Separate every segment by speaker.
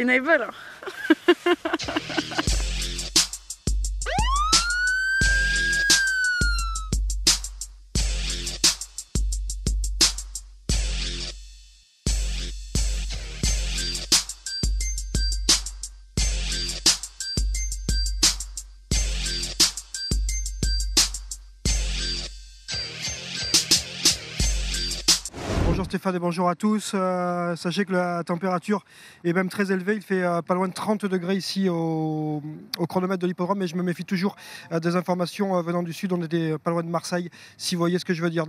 Speaker 1: sustainable.
Speaker 2: Bonjour Stéphane et bonjour à tous. Sachez que la température est même très élevée. Il fait pas loin de 30 degrés ici au chronomètre de l'hippodrome, mais je me méfie toujours des informations venant du sud. On était pas loin de Marseille, si vous voyez ce que je veux dire.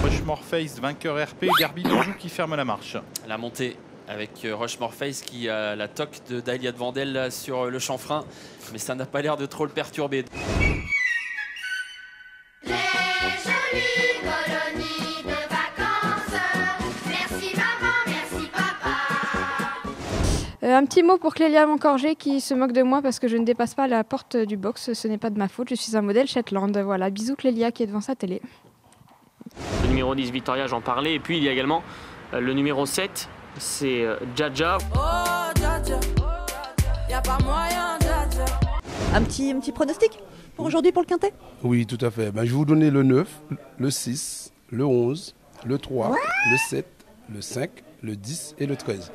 Speaker 3: Rushmore Face, vainqueur RP, Derby d'Anjou qui ferme la marche.
Speaker 4: La montée avec Rushmore Face qui a la toque de Dahlia de Vandel sur le chanfrein, mais ça n'a pas l'air de trop le perturber.
Speaker 5: Un petit mot pour Clélia Moncorgé qui se moque de moi parce que je ne dépasse pas la porte du box. Ce n'est pas de ma faute, je suis un modèle Shetland. Voilà, bisous Clélia qui est devant sa télé.
Speaker 6: Le numéro 10, Victoria, j'en parlais. Et puis il y a également le numéro 7, c'est Jaja.
Speaker 7: Oh, Jaja, y'a pas moyen, Jaja.
Speaker 8: Un petit pronostic pour aujourd'hui pour le quintet?
Speaker 9: Oui, tout à fait. Je vais vous donner le 9, le 6, le 11, le 3, le 7, le 5, le 10 et le 13.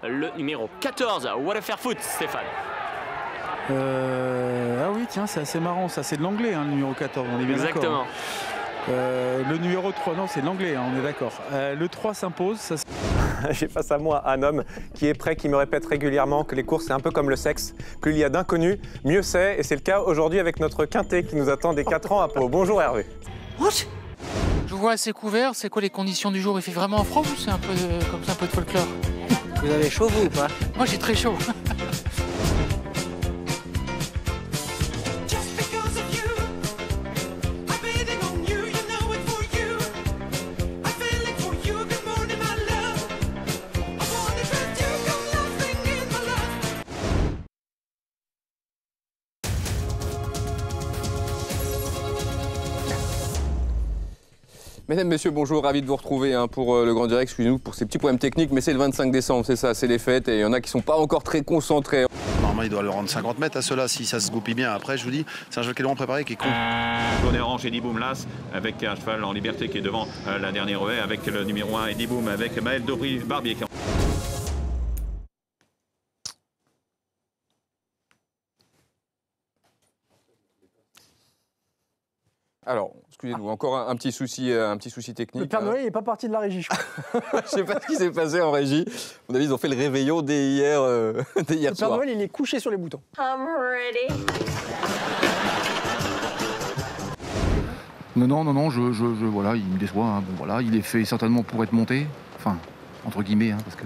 Speaker 6: Le numéro 14, What a Fair Foot, Stéphane.
Speaker 3: Ah oui, tiens, c'est assez marrant, ça c'est de l'anglais, hein, le numéro 14, on est bien d'accord.
Speaker 6: Exactement.
Speaker 3: Le numéro 3, non, c'est de l'anglais, hein, on est d'accord. Le 3 s'impose.
Speaker 10: J'ai face à moi un homme qui est prêt, qui me répète régulièrement que les courses, c'est un peu comme le sexe. Plus il y a d'inconnus, mieux c'est. Et c'est le cas aujourd'hui avec notre quintet qui nous attend des 4 ans à Pau. Bonjour Hervé.
Speaker 11: Je vois assez couvert, c'est quoi les conditions du jour? Il fait vraiment froid ou c'est un peu comme ça, un peu de folklore?
Speaker 12: Vous avez chaud vous ou pas?
Speaker 11: Moi j'ai très chaud.
Speaker 13: Mesdames, Messieurs, bonjour, ravi de vous retrouver pour le Grand Direct. Excusez-nous pour ces petits problèmes techniques, mais c'est le 25 décembre, c'est ça, c'est les fêtes et il y en a qui ne sont pas encore très concentrés.
Speaker 14: Normalement, il doit le rendre 50 mètres à cela si ça se goupille bien. Après, je vous dis, c'est un cheval qui est vraiment préparé, qui est con.
Speaker 15: Bonnet Orange, Eddie Boom Las, avec un cheval en liberté qui est devant la dernière haie, avec le numéro 1, Eddie Boom, avec Maël Daubry-Barbier.
Speaker 13: Alors, excusez-nous, encore un petit souci technique.
Speaker 2: Le Père Noël n'est pas parti de la régie, je crois.
Speaker 13: Je ne sais pas ce qui s'est passé en régie. À mon avis, ils ont fait le réveillon dès hier soir.
Speaker 2: Le Père Noël, il est couché sur les boutons.
Speaker 7: I'm ready.
Speaker 16: Non, voilà, il me déçoit. Hein. Bon, voilà, il est fait certainement pour être monté. Enfin, entre guillemets, hein, parce que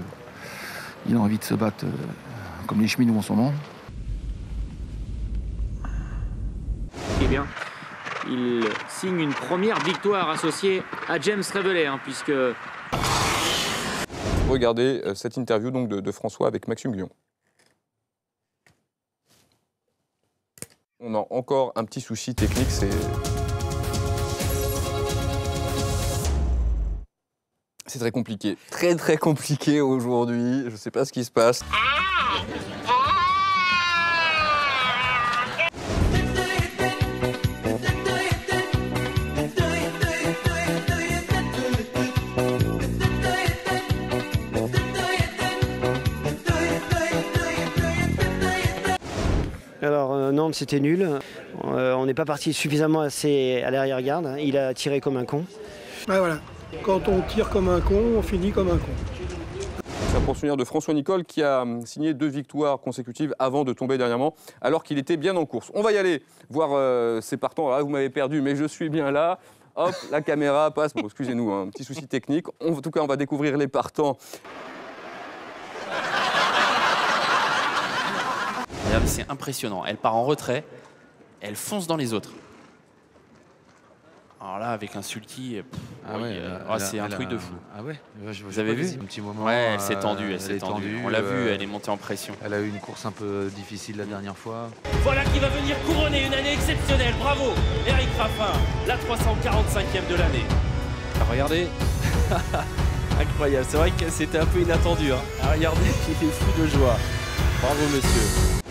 Speaker 16: il a envie de se battre comme les cheminots en ce moment.
Speaker 6: Eh bien, il signe une première victoire associée à James Révélé, hein, puisque...
Speaker 13: Regardez cette interview donc, de François avec Maxime Guillon. On a encore un petit souci technique, c'est très compliqué. Très compliqué aujourd'hui. Je ne sais pas ce qui se passe.
Speaker 12: Alors Nantes c'était nul, on n'est pas parti suffisamment assez à l'arrière-garde, il a tiré comme un con.
Speaker 2: Ouais, voilà, quand on tire comme un con, on finit comme un con.
Speaker 13: C'est un poursuivant de François Nicole qui a signé 2 victoires consécutives avant de tomber dernièrement, alors qu'il était bien en course. On va y aller voir ses partants. Alors là, vous m'avez perdu, mais je suis bien là. Hop, la caméra passe. Bon, excusez-nous, un petit souci technique. En tout cas, on va découvrir les partants.
Speaker 4: Regarde, c'est impressionnant. Elle part en retrait, elle fonce dans les autres. Alors là, avec un sulky, c'est un truc de fou.
Speaker 1: Ah ouais,
Speaker 4: vous avez vu?
Speaker 1: Un petit moment.
Speaker 4: Ouais, elle s'est tendue, On l'a vu, elle est montée en pression.
Speaker 1: Elle a eu une course un peu difficile la dernière fois.
Speaker 17: Voilà qui va venir couronner une année exceptionnelle. Bravo, Eric Raffin, la 345e de l'année.
Speaker 4: Regardez. Incroyable, c'est vrai que c'était un peu inattendu. Hein. Regardez, il est fou de joie. Bravo monsieur.